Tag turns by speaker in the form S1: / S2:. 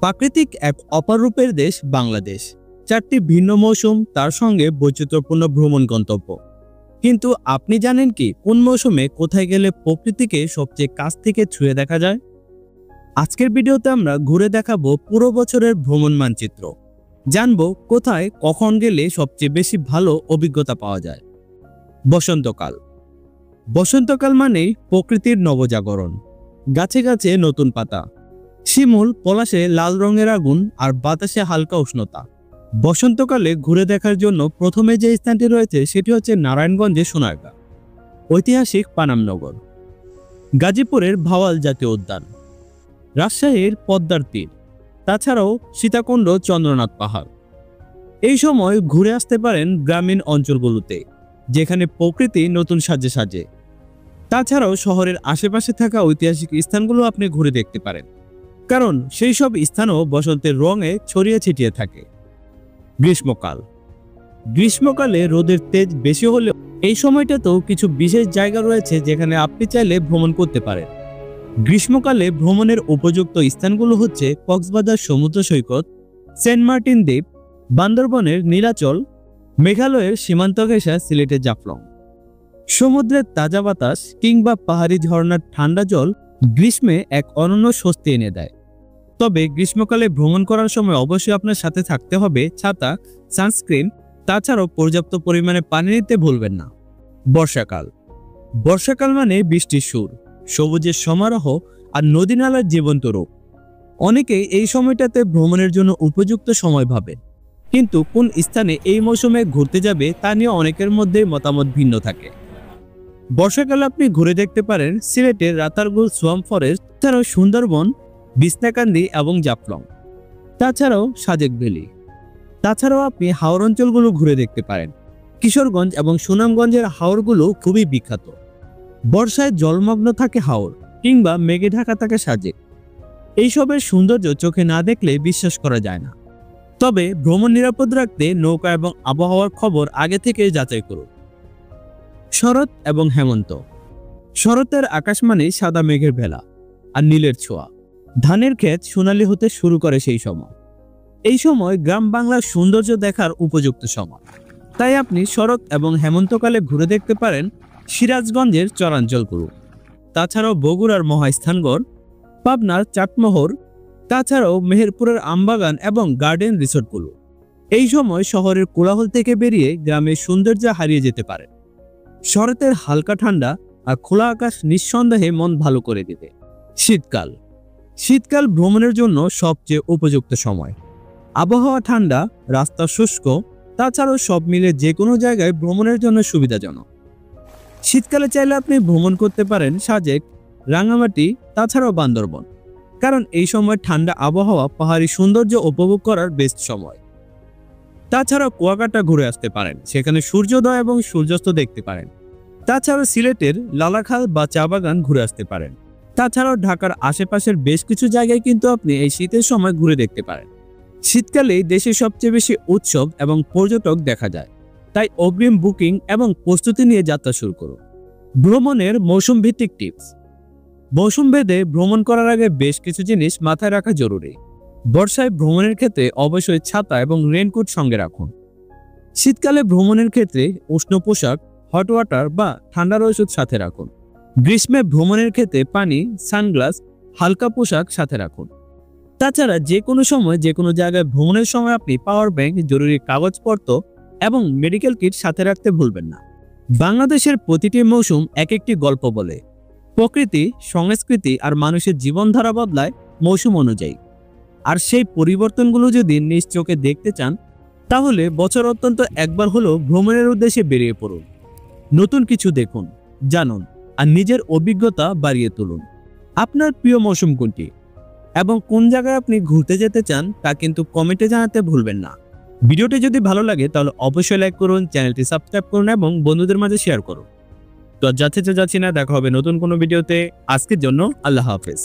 S1: প্রাকৃতিক এক অপরূপের দেশ বাংলাদেশ। 4টি ভিন্ন মৌসুম, তার সঙ্গে বৈচিত্র্যপূর্ণ ভ্রমণ গন্তব্য। কিন্তু আপনি জানেন কি কোন মৌসুমে কোথায় গেলে প্রকৃতিকে সবচেয়ে কাছ থেকে ছুঁয়ে দেখা যায়? আজকের ভিডিওতে আমরা ঘুরে দেখাবো পুরো বছরের ভ্রমণ মানচিত্র। জানবো কোথায় কখন গেলে সবচেয়ে বেশি ভালো অভিজ্ঞতা পাওয়া যায়। বসন্তকাল। বসন্তকাল মানেই প্রকৃতির নবজাগরণ। গাছে গাছে নতুন পাতা, শিমুল পলাশে লাল রঙের আগুন আর বাতাসে হালকা উষ্ণতা। বসন্তকালে ঘুরে দেখার জন্য প্রথমে যে স্থানটি রয়েছে সেটি হচ্ছে নারায়ণগঞ্জের সোনারগাঁ, ঐতিহাসিক পানামনগর, গাজীপুরের ভাওয়াল জাতীয় উদ্যান, রাজশাহীর পদ্মার তীর, তাছাড়াও সীতাকুণ্ড চন্দ্রনাথ পাহাড়। এই সময় ঘুরে আসতে পারেন গ্রামীণ অঞ্চলগুলোতে, যেখানে প্রকৃতি নতুন সাজে সাজে। তাছাড়াও শহরের আশেপাশে থাকা ঐতিহাসিক স্থানগুলো আপনি ঘুরে দেখতে পারেন, কারণ সেই সব স্থানও বসন্তের রঙে ছড়িয়ে ছিটিয়ে থাকে। গ্রীষ্মকাল। গ্রীষ্মকালে রোদের তেজ বেশি হলেও এই সময়টাতেও কিছু বিশেষ জায়গা রয়েছে যেখানে আপনি চাইলে ভ্রমণ করতে পারেন। গ্রীষ্মকালে ভ্রমণের উপযুক্ত স্থানগুলো হচ্ছে কক্সবাজার সমুদ্র সৈকত, সেন্ট মার্টিন দ্বীপ, বান্দরবনের নীলাচল, মেঘালয়ের সীমান্ত ঘেঁষা সিলেটের জাফলং। সমুদ্রের তাজা বাতাস কিংবা পাহাড়ি ঝর্ণার ঠান্ডা জল গ্রীষ্মে এক অনন্য স্বস্তি এনে দেয়। তবে গ্রীষ্মকালে ভ্রমণ করার সময় অবশ্যই আপনার সাথে থাকতে হবে ছাতা, সানস্ক্রিন, তাছাড়াও পর্যাপ্ত পরিমাণে পানি নিতে ভুলবেন না। বর্ষাকাল। বর্ষাকাল মানে বৃষ্টির সুর, সবুজের সমারোহ আর নদী নালার জীবন্ত রূপ। অনেকেই এই সময়টাতে ভ্রমণের জন্য উপযুক্ত সময় ভাবে, কিন্তু কোন স্থানে এই মৌসুমে ঘুরতে যাবে তা নিয়ে অনেকের মধ্যে মতামত ভিন্ন থাকে। বর্ষাকালে আপনি ঘুরে দেখতে পারেন সিলেটের রাতারগুল সোয়াম্প ফরেস্ট, তাছাড়াও সুন্দরবন, বিছনাকান্দি এবং জাফলং, তাছাড়াও সাজেক ভ্যালি। তাছাড়াও আপনি হাওর অঞ্চলগুলো ঘুরে দেখতে পারেন। কিশোরগঞ্জ এবং সুনামগঞ্জের হাওরগুলো খুবই বিখ্যাত। বর্ষায় জলমগ্ন থাকে হাওর, কিংবা মেঘে ঢাকা থাকে সাজেক। এইসবের সৌন্দর্য চোখে না দেখলে বিশ্বাস করা যায় না। তবে ভ্রমণ নিরাপদ রাখতে নৌকা এবং আবহাওয়ার খবর আগে থেকে যাচাই করুন। শরৎ এবং হেমন্ত। শরতের আকাশ মানে সাদা মেঘের ভেলা আর নীলের ছোঁয়া। ধানের ক্ষেত সোনালি হতে শুরু করে সেই সময়। এই সময় গ্রাম বাংলার সৌন্দর্য দেখার উপযুক্ত সময়। তাই আপনি শরৎ এবং হেমন্তকালে ঘুরে দেখতে পারেন সিরাজগঞ্জের চরাঞ্চলগুলো, তাছাড়াও বগুড়ার মহাস্থানগড়, পাবনার চাটমোহর, তাছাড়াও মেহেরপুরের আমবাগান এবং গার্ডেন রিসোর্টগুলো। এই সময় শহরের কোলাহল থেকে বেরিয়ে গ্রামের সৌন্দর্য হারিয়ে যেতে পারে। শরতের হালকা ঠান্ডা আর খোলা আকাশ নিঃসন্দেহে মন ভালো করে দিতে। শীতকাল। শীতকাল ভ্রমণের জন্য সবচেয়ে উপযুক্ত সময়। আবহাওয়া ঠান্ডা, রাস্তা শুষ্ক, তাছাড়াও সব মিলে যে কোনো জায়গায় ভ্রমণের জন্য সুবিধাজনক। শীতকালে চাইলে আপনি ভ্রমণ করতে পারেন সাজেক, রাঙামাটি, তাছাড়াও বান্দরবন, কারণ এই সময় ঠান্ডা আবহাওয়া পাহাড়ি সৌন্দর্য উপভোগ করার বেস্ট সময়। তাছাড়াও কুয়াকাটা ঘুরে আসতে পারেন, সেখানে সূর্যোদয় এবং সূর্যাস্ত দেখতে পারেন। তাছাড়াও সিলেটের লালাখাল বা চা বাগান ঘুরে আসতে পারেন। তাছাড়াও ঢাকার আশেপাশের বেশ কিছু জায়গায় কিন্তু আপনি এই শীতের সময় ঘুরে দেখতে পারেন। শীতকালে দেশে সবচেয়ে বেশি উৎসব এবং পর্যটক দেখা যায়, তাই অগ্রিম বুকিং এবং প্রস্তুতি নিয়ে যাত্রা শুরু করুন। ভ্রমণের মৌসুম ভিত্তিক টিপস। মৌসুম ভেদে ভ্রমণ করার আগে বেশ কিছু জিনিস মাথায় রাখা জরুরি। বর্ষায় ভ্রমণের ক্ষেত্রে অবশ্যই ছাতা এবং রেনকোট সঙ্গে রাখুন। শীতকালে ভ্রমণের ক্ষেত্রে উষ্ণ পোশাক, হট ওয়াটার বা ঠান্ডার ওষুধ সাথে রাখুন। গ্রীষ্মে ভ্রমণের ক্ষেত্রে পানি, সানগ্লাস, হালকা পোশাক সাথে রাখুন। তাছাড়া যে কোনো সময় যে কোনো জায়গায় ভ্রমণের সময় আপনি পাওয়ার ব্যাংক, জরুরি কাগজপত্র এবং মেডিকেল কিট সাথে রাখতে ভুলবেন না। বাংলাদেশের প্রতিটি মৌসুম এক একটি গল্প বলে। প্রকৃতি, সংস্কৃতি আর মানুষের জীবনধারা বদলায় মৌসুম অনুযায়ী। আর সেই পরিবর্তনগুলো যদি নিজ চোখে দেখতে চান, তাহলে বছর অন্তত একবার হলেও ভ্রমণের উদ্দেশ্যে বেরিয়ে পড়ুন। নতুন কিছু দেখুন, জানুন আর নিজের অভিজ্ঞতা বাড়িয়ে তুলুন। আপনার প্রিয় মৌসুম কোনটি এবং কোন জায়গায় আপনি ঘুরতে যেতে চান তা কিন্তু কমেন্টে জানাতে ভুলবেন না। ভিডিওটি যদি ভালো লাগে তাহলে অবশ্যই লাইক করুন, চ্যানেলটি সাবস্ক্রাইব করুন এবং বন্ধুদের মাঝে শেয়ার করুন। তো যাচ্ছি না, দেখা হবে নতুন কোনো ভিডিওতে। আজকের জন্য আল্লাহ হাফেজ।